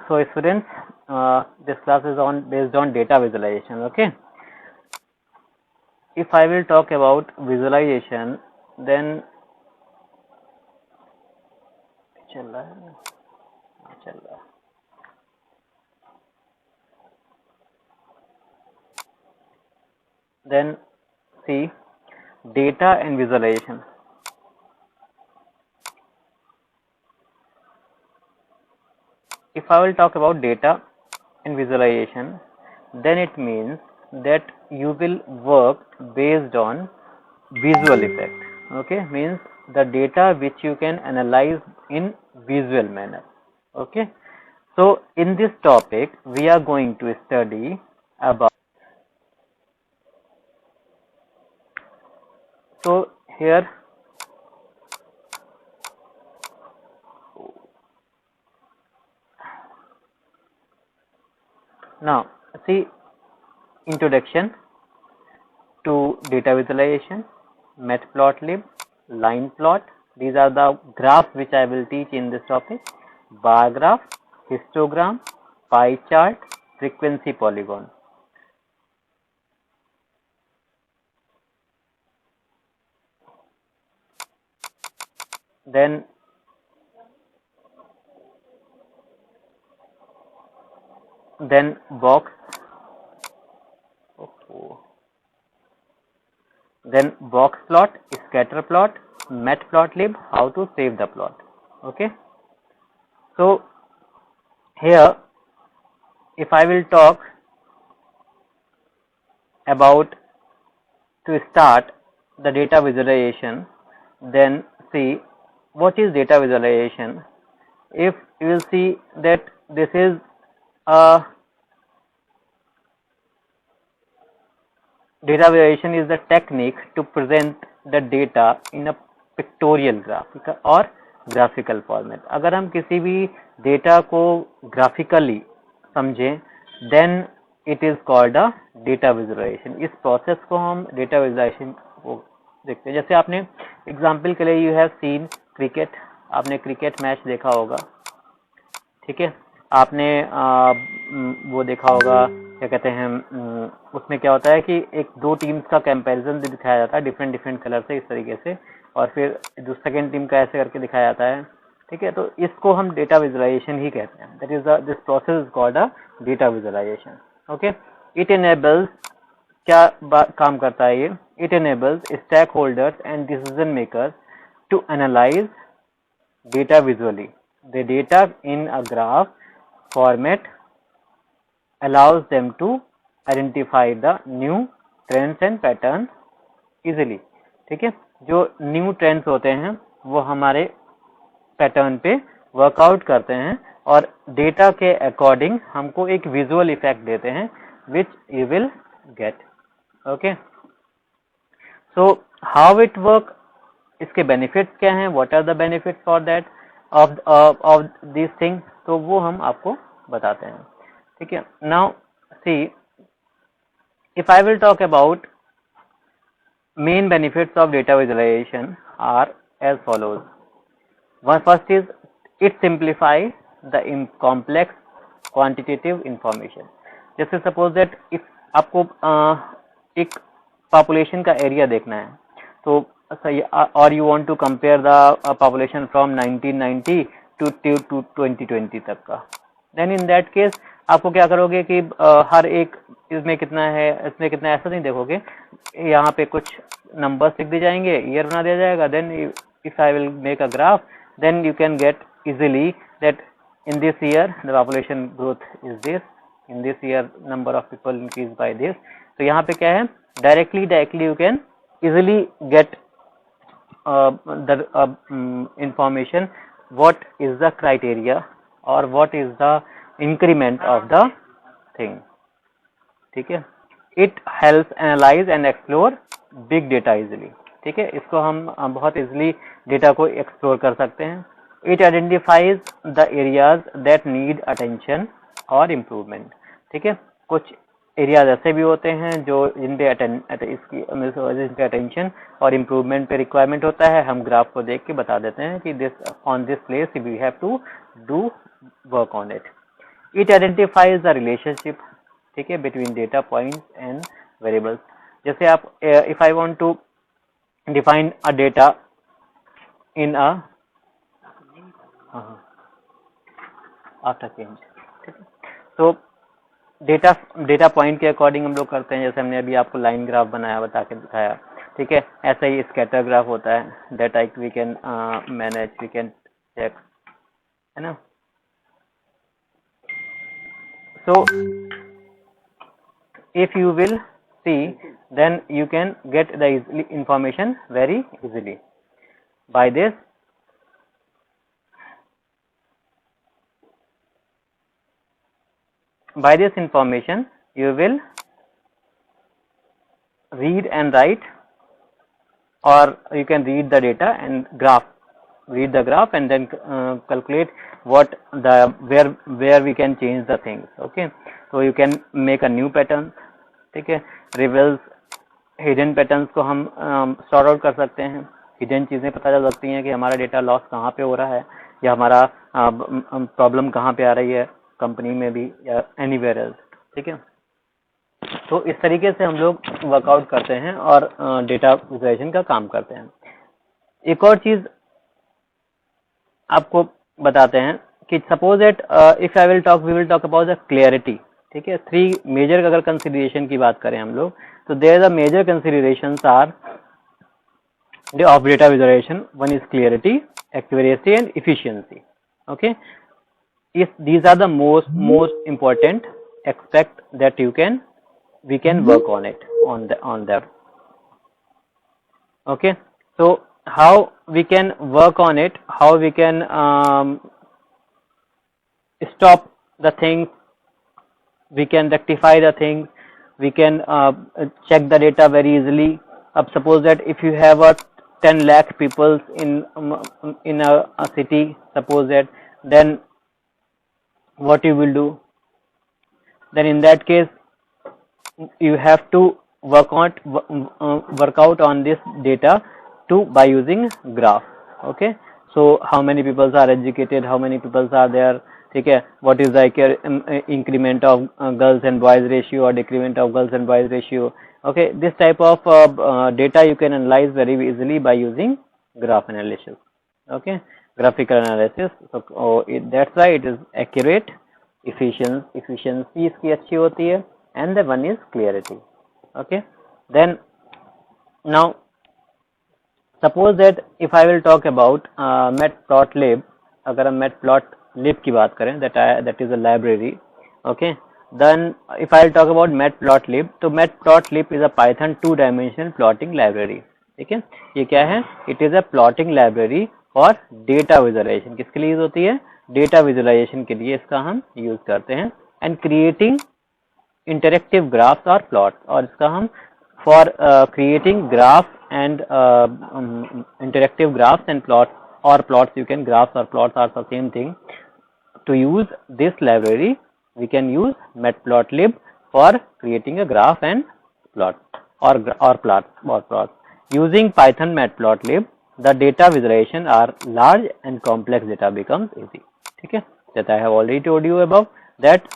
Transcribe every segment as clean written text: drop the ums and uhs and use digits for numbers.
So students, this class is based on data visualization. Okay, if I will talk about visualization, then then see data and visualization. If I will talk about data and visualization, then it means that you will work based on visual effect. Okay, means the data which you can analyze in visual manner. Okay, so in this topic we are going to study about, so here now see introduction to data visualization, matplotlib, line plot. These are the graphs which I will teach in this topic: bar graph, histogram, pie chart, frequency polygon. Then box, then box plot, scatter plot, matplotlib, how to save the plot. Okay, so here if I will talk about to start the data visualization, then see what is data visualization. If you will see that this is a data visualization is the technique to present the data in a pictorial graphic or graphical format. अगर हम किसी भी data को graphically समझें, then it is called a data visualization. इस process को हम data visualisation को देखते हैं. जैसे आपने एग्जाम्पल के लिए यू हैव सीन क्रिकेट, आपने क्रिकेट मैच देखा होगा. ठीक है, आपने वो देखा होगा, क्या कहते हैं, उसमें क्या होता है कि एक दो टीम्स का कंपैरिजन दिखाया जाता है डिफरेंट कलर से इस तरीके से, और फिर जो सेकंड टीम का ऐसे करके दिखाया जाता है. ठीक है, तो इसको हम डेटा विजुलाइजेशन ही कहते हैं. That is this process is called a data visualisation. Okay, it enables, क्या काम करता है ये? It enables stakeholders and decision makers to analyse data visually. The data in a graph format allows them to identify the new trends and patterns easily. ठीक है, जो new trends होते हैं वो हमारे पैटर्न पे वर्कआउट करते हैं और डेटा के अकॉर्डिंग हमको एक विजुअल इफेक्ट देते हैं which you will get. Okay, so how it work, इसके बेनिफिट्स क्या हैं, what are the benefits for that of this thing, तो वो हम आपको बताते हैं. ठीक है, now see if I will talk about main benefits of data visualisation are as follows. First is it simplify the complex quantitative information. जैसे suppose that if आपको एक पॉपुलेशन का एरिया देखना है, तो और you want to compare the population from 1990 to 2020 तक का, then in that case आपको क्या करोगे कि हर एक इसमें कितना है, इसमें कितना है, ऐसा नहीं देखोगे. यहाँ पे कुछ नंबर्स लिख दिए जाएंगे, ईयर बना दिया जाएगा. then if I will make a graph, then you can get easily that in this year the population growth is this, in this year number of people increased by this. तो यहाँ पे क्या है, directly you can easily get the information what is the criteria or what is the increment of the thing. ठीक है, it helps analyze and explore big data easily. ठीक है, इसको हम बहुत easily data को explore कर सकते हैं. It identifies the areas that need attention or improvement. ठीक है, कुछ एरियाज ऐसे भी होते हैं जो जिनपे अटेंशन और इम्प्रूवमेंट पे रिक्वायरमेंट होता है, हम ग्राफ को देख के बता देते हैं कि this on this place we have to do work on it. It identifies the relationship, ठीक है, between data points and variables. जैसे आप if I want to define a data in a after change, ठीक है, तो data point के according हम लोग करते हैं. जैसे हमने अभी आपको लाइन ग्राफ बनाया, बता के दिखाया, ठीक है. ऐसा ही स्कैटर ग्राफ होता है, data we can manage, we can check, है ना. So if you will see then you can get the information very easily by this. By this information you will read and write, or you can read the data and read the graph and then calculate what the where we can change the things. Okay, so you can make a new pattern. ठीक है, reveals hidden patterns को हम sort out कर सकते हैं. hidden चीजें पता चल सकती हैं कि हमारा डेटा लॉस कहाँ पे हो रहा है या हमारा प्रॉब्लम कहाँ पे आ रही है, कंपनी में भी या एनीवेयर एल्स. ठीक है, तो इस तरीके से हम लोग वर्कआउट करते हैं और डेटा विजुअलाइजेशन का काम करते हैं. एक और चीज आपको बताते हैं कि suppose that if I we will talk about the clarity. ठीक है, 3 मेजर अगर कंसिडरेशन की बात करें हम लोग, तो there the major considerations are of data visualization. One is clarity, accuracy and efficiency. Okay, if these are the most important aspect that we can work on it on that. Okay, so how we can work on it, how we can stop the things, we can rectify the things, we can check the data very easily. अब suppose that if you have a 10 lakh people in a city, suppose that, then what you will do? Then in that case you have to work out on this data by using graph. Okay, so how many people are educated, how many people are there, ठीक है, what is the increment of girls and boys ratio or decrement of girls and boys ratio. Okay, this type of data you can analyze very easily by using graph analysis. Okay, graphical analysis. So that's why it is accurate, efficiency इसकी अच्छी होती है, and the one is clarity. Okay, then now suppose that if I will talk about matplotlib, अगर हम matplotlib की बात करें, that is a library. Okay, then if I will talk about matplotlib, तो matplotlib is a Python 2-dimensional plotting library. ठीक है, ये क्या है? It is a plotting library और data visualization किसके लिए यूज होती है? Data visualization के लिए इसका हम यूज करते हैं. And creating interactive graphs or plots, और इसका हम for creating graphs and interactive graphs and plots or plots, you can graphs or plots are the same thing. To use this library we can use matplotlib for creating a graph and plot or plots. Using Python matplotlib, the data visualization are large and complex data becomes easy. ठीक है, that I have already told you about that.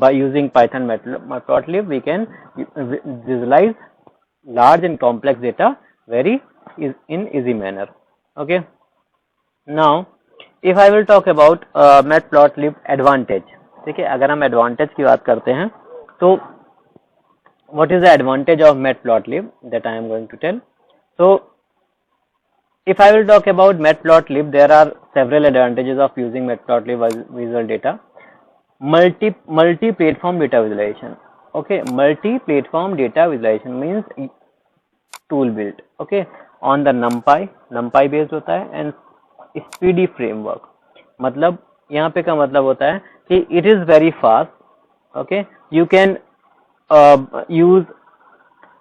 By using Python matplotlib we can visualize large and complex data very in easy manner. Okay, now if I will talk about matplotlib advantage. ठीक है, अगर हम advantage की बात करते हैं तो what is the advantage of matplotlib, that I am going to tell. So if I will talk about matplotlib, there are several advantages of using matplotlib visual data. multi-platform data visualization. Okay, multi-platform data visualization means tool built, okay, on the numpy based होता है and speedy framework. मतलब यहाँ पे का मतलब होता है कि it is very fast, okay, you can use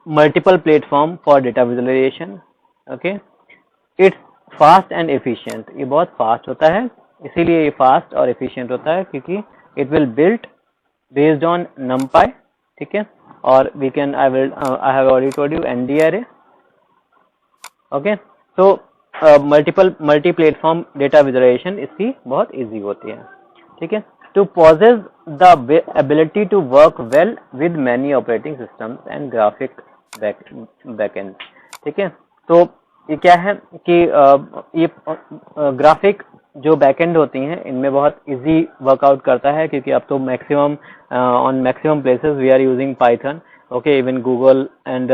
multiple platform for data visualization, okay, it's fast and efficient. ये बहुत fast होता है, इसीलिए ये fast और efficient होता है क्योंकि it will build based on numpy, ठीक है, और we can I have already told you ND array, okay, so multi platform data visualisation इसकी बहुत इजी होती है, ठीक है. To possess the ability to work well with many operating systems and graphic backend, ठीक है. तो ये क्या है कि ये ग्राफिक जो बैकएंड होती हैं इनमें बहुत इजी वर्कआउट करता है क्योंकि अब तो maximum on maximum places we are using Python. Okay, even Google and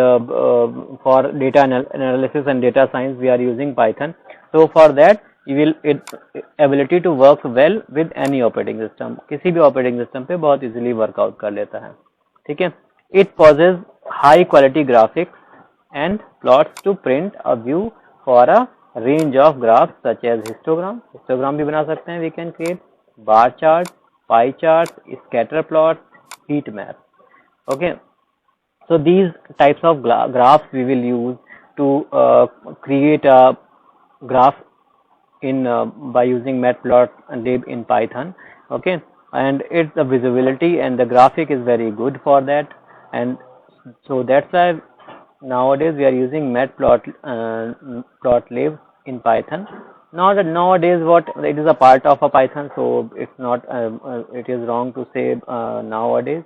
for data analysis and data science we are using Python. So for that you will ability to work well with any operating system. किसी भी operating system पे बहुत easily workout कर लेता है, ठीक है. It possesses high quality graphics and plots to print a view for a range of graphs such as histogram. Histogram भी बना सकते हैं, we can create bar charts, pie charts, scatter plots, heat maps. Okay. So these types of graphs we will use to create a graph in by using matplotlib in Python, okay, and it's the visibility and the graphic is very good for that, and so that's why nowadays we are using matplotlib in Python. Nowadays what it is a part of a Python, so it's not it is wrong to say nowadays,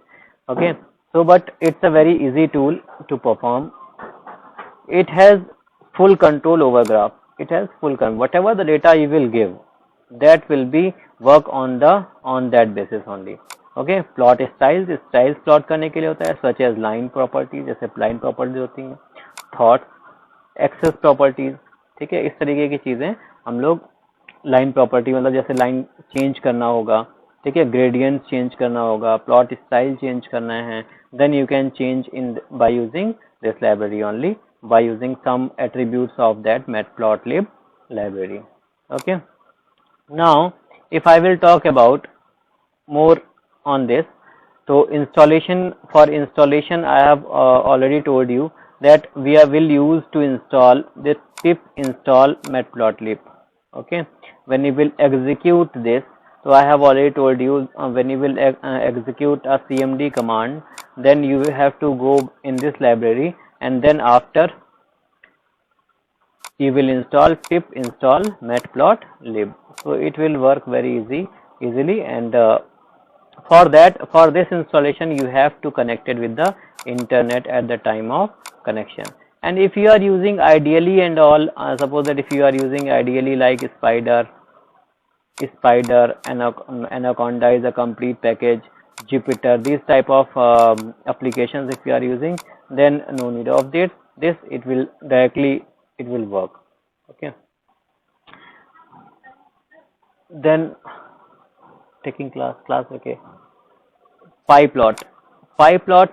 okay. So but it's a very easy tool to perform. It has full control over graph. It has full control. Whatever the data you will give, that will be work on that basis only. Okay. Plot styles plot करने के लिए होता है, such as line properties, जैसे line properties होती हैं, thoughts, access properties, ठीक है. इस तरीके की चीजें हम लोग line property मतलब जैसे line change करना होगा, ठीक है, ग्रेडियंट चेंज करना होगा, प्लॉट स्टाइल चेंज करना है, then you can change in by using this library only, by using some attributes of that matplotlib library. Okay, now if I will talk about more on this, so installation I have already told you that we will use to install this pip install matplotlib. Okay, when you will execute this, so I have already told you when you will execute a cmd command, then you will have to go in this library and then after you will install pip install matplotlib. So it will work very easily, and for this installation you have to connect it with the internet at the time of connection. And if you are using ideally and all, suppose that if you are using ideally like Spider, Anaconda is a complete package, Jupyter, these type of applications if you are using, then no need of this, it will work. Okay, then taking class, okay. PyPlot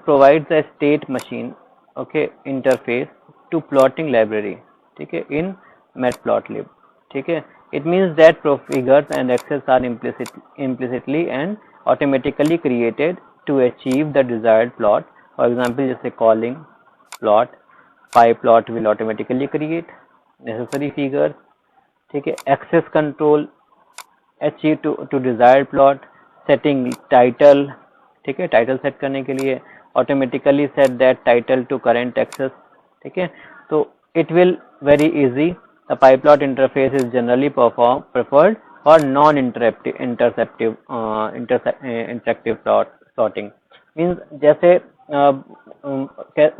provides a state machine, okay, interface to plotting library, ठीक है, in matplotlib, ठीक है. It means that figures and axes are implicitly and automatically created to achieve the desired plot. For example, जैसे calling plot, PyPlot will automatically create necessary figures, ठीक है. Access control achieve to desired plot, setting title, ठीक है, title set करने के लिए automatically set that title to current access, ठीक है. तो it will very easy. The PyPlot interface is generally preferred for interactive plotting. Means जैसे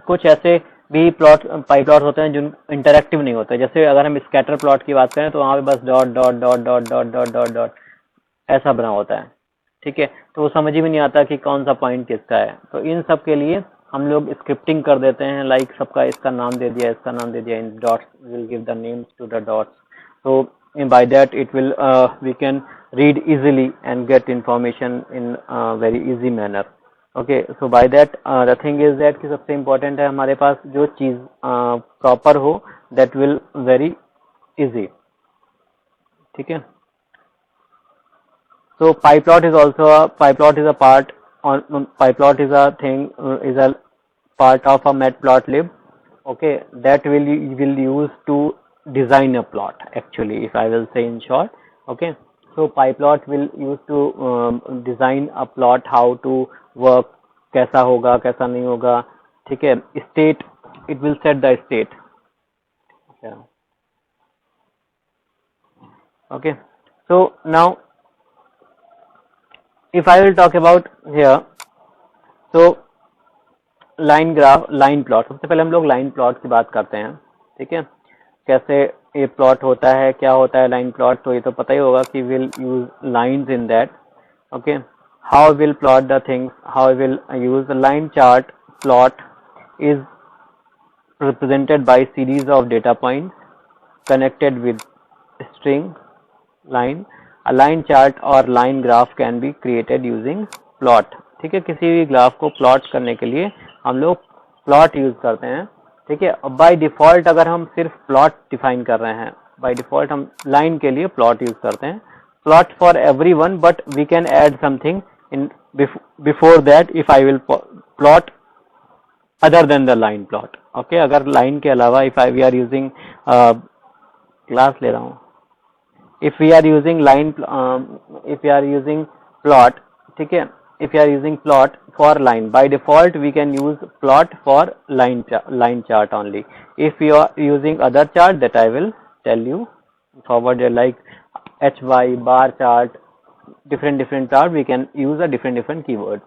कुछ ऐसे भी PyPlot होते हैं जो इंटरेक्टिव नहीं होते. जैसे अगर हम स्कैटर प्लॉट की बात करें तो वहाँ पे बस डॉट ऐसा बना होता है, ठीक है. तो वो समझ ही में नहीं आता कि कौन सा पॉइंट किसका है. तो इन सब के लिए हम लोग स्क्रिप्टिंग कर देते हैं, लाइक सबका इसका नाम दे दिया, in dots will give the names to the dots. तो by that it will we can read easily and get information in very easy manner. Okay, so by that the thing is that कि सबसे important है हमारे पास जो चीज proper हो, that will very easy. ठीक है. So PyPlot is also PyPlot is a part on PyPlot is a thing is a part of a Matplotlib. Okay, that will use to design a plot actually, if I will say in short. Okay, so PyPlot will use to design a plot, how to work, कैसा होगा कैसा नहीं होगा. ठीक है. State, it will set the state. Okay, so now if I will talk about here, so line graph, line plot. सबसे पहले हम लोग लाइन प्लॉट की बात करते हैं. ठीक है, कैसे ये प्लॉट होता है, क्या होता है लाइन प्लॉट, तो ये तो पता ही होगा कि will use lines in that. Okay, how will plot the things, how will use the line chart. Plot is represented by series of data points connected with string line. A line chart or line graph can be created using plot. ठीक है, किसी भी graph को plot करने के लिए हम लोग प्लॉट यूज करते हैं. ठीक है, बाय डिफॉल्ट अगर हम सिर्फ प्लॉट डिफाइन कर रहे हैं, बाय डिफॉल्ट हम लाइन के लिए प्लॉट यूज करते हैं. Plot for everyone, but we can add something in before that if I will plot other than the line plot. Okay, अगर लाइन के अलावा if I we are using class ले रहा हूँ, if we are using line if we are using plot, ठीक है, if you are using plot for line, by default we can use plot for line chart only. If you are using other chart, that I will tell you forward, like HY bar chart, different chart, we can use a different keywords.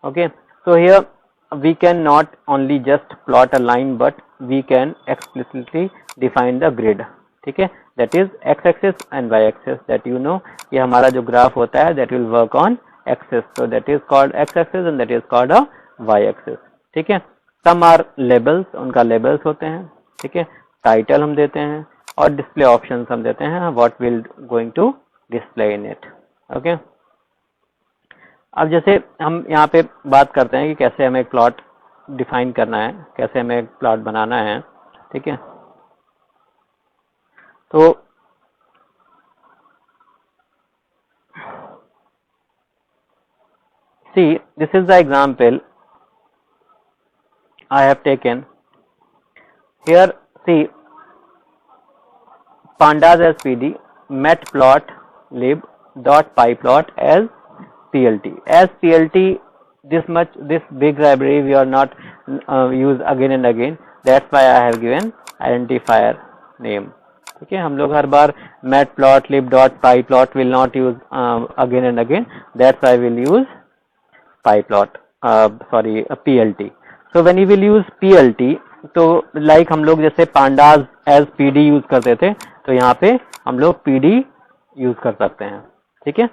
Okay, so here we can not only just plot a line, but we can explicitly define the grid. ठीक है, that is x axis and y axis, that you know ये हमारा जो graph होता है that will work on axis, so that is called x axis and that is called a y axis. ठीक है, some are labels, उनका labels होते हैं. ठीक है, टाइटल हम देते हैं और डिस्प्ले ऑप्शंस हम देते हैं, what will going to display in it. Okay, अब जैसे हम यहाँ पे बात करते हैं कि कैसे हमें एक प्लॉट डिफाइन करना है, कैसे हमें एक प्लॉट बनाना है. ठीक है, तो see, this is the example I have taken here. See, pandas as pd, matplotlib dot pyplot as plt. As plt, this big library we are not use again and again, that's why I have given identifier name. ठीक है, हम लोग हर बार matplotlib dot pyplot will not use again and again, that's why I will use pyplot, plt. So when you will use plt, तो like हम लोग जैसे pandas as pd use करते थे, तो यहाँ पे हम लोग pd यूज कर सकते हैं. ठीक है,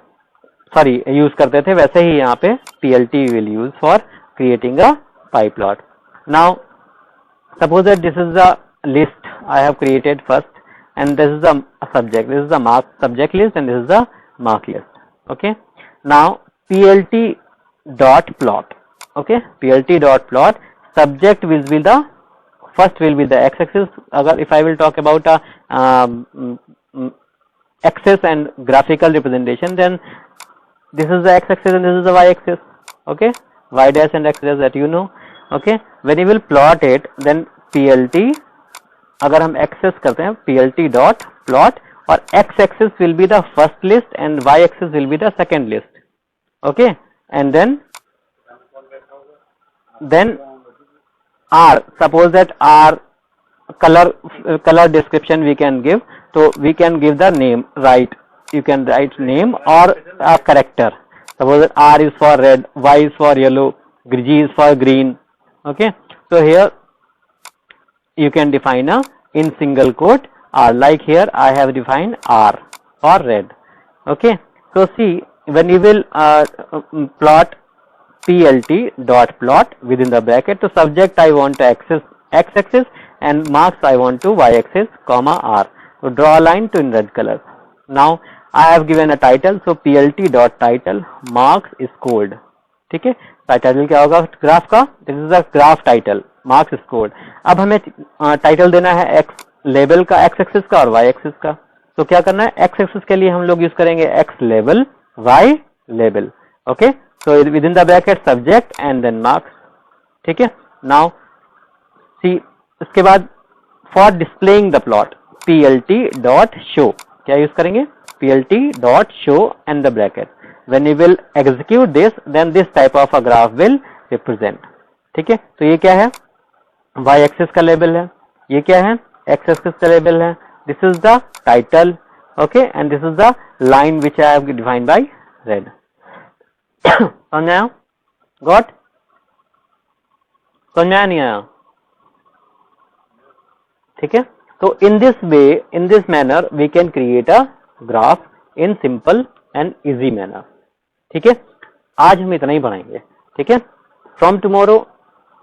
सॉरी यूज करते थे, वैसे ही यहाँ पे plt will use for creating a pyplot. Now suppose that this is the list I have created first, and this is the subject, this is the mark subject list, and this is the mark list. Okay, now plt dot plot. Okay, plt dot plot, subject will be the first, will be the x axis. अगर if I will talk about a axis and graphical representation, then this is the x axis and this is the y axis. Okay, y dash and x dash, that you know. Okay, when you will plot it, then plt, अगर हम access करते हैं plt dot plot, और x axis will be the first list and y axis will be the second list. Okay, and then r, suppose that r color description we can give, so we can give the name, right, you can write name or a character. Suppose that r is for red, y is for yellow, g is for green. Okay, so here you can define a in single quote r, like here I have defined r for red. Okay, so see, when you will plot plt dot plot within the bracket, to subject I want to access x axis and marks I want to y axis comma r. So draw a line to in red color. Now I have given a title, so plt dot title marks scored. ठीक है, title क्या होगा graph का? This is the graph title, marks scored. अब हमें title देना है x level का, एक्स एक्सिस का और वाई एक्सिस का. तो क्या करना है, एक्स एक्सिस के लिए हम लोग यूज करेंगे X level, Y level. Okay, so within the bracket subject and then marks. ठीक है, नाउ सी इसके बाद for displaying the plot plt dot show, क्या यूज करेंगे, plt dot show and the bracket. When you will execute this, then this type of a graph will represent. ठीक है, तो ये क्या है, y axis का लेबल है, ये क्या है, x axis का लेबल है. This is the title, okay, and this is the line which I have defined by red. समझ आया? Got? समझ आया नहीं आया? ठीक है, तो in this manner we can create a graph in simple and easy manner. ठीक है, आज हम इतना ही पढ़ाएंगे. ठीक है, from tomorrow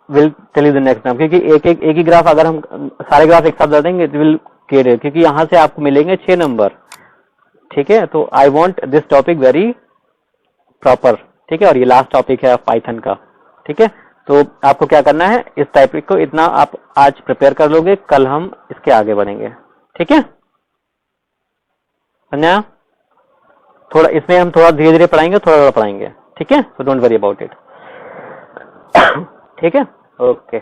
will tell you the next नाम, क्योंकि एक ही ग्राफ अगर हम सारे ग्राफ एक साथ डाल देंगे इट विल क्लियर, क्योंकि यहां से आपको मिलेंगे 6 नंबर. ठीक है, तो I want this topic very proper. ठीक है, और ये लास्ट टॉपिक है पाइथन का. ठीक है, तो आपको क्या करना है, इस टॉपिक को इतना आप आज प्रिपेयर कर लोगे, कल हम इसके आगे बढ़ेंगे. ठीक है, समझा? थोड़ा इसमें हम थोड़ा धीरे धीरे पढ़ाएंगे, थोड़ा पढ़ाएंगे. ठीक है, so don't worry about it. ठीक है, ओके.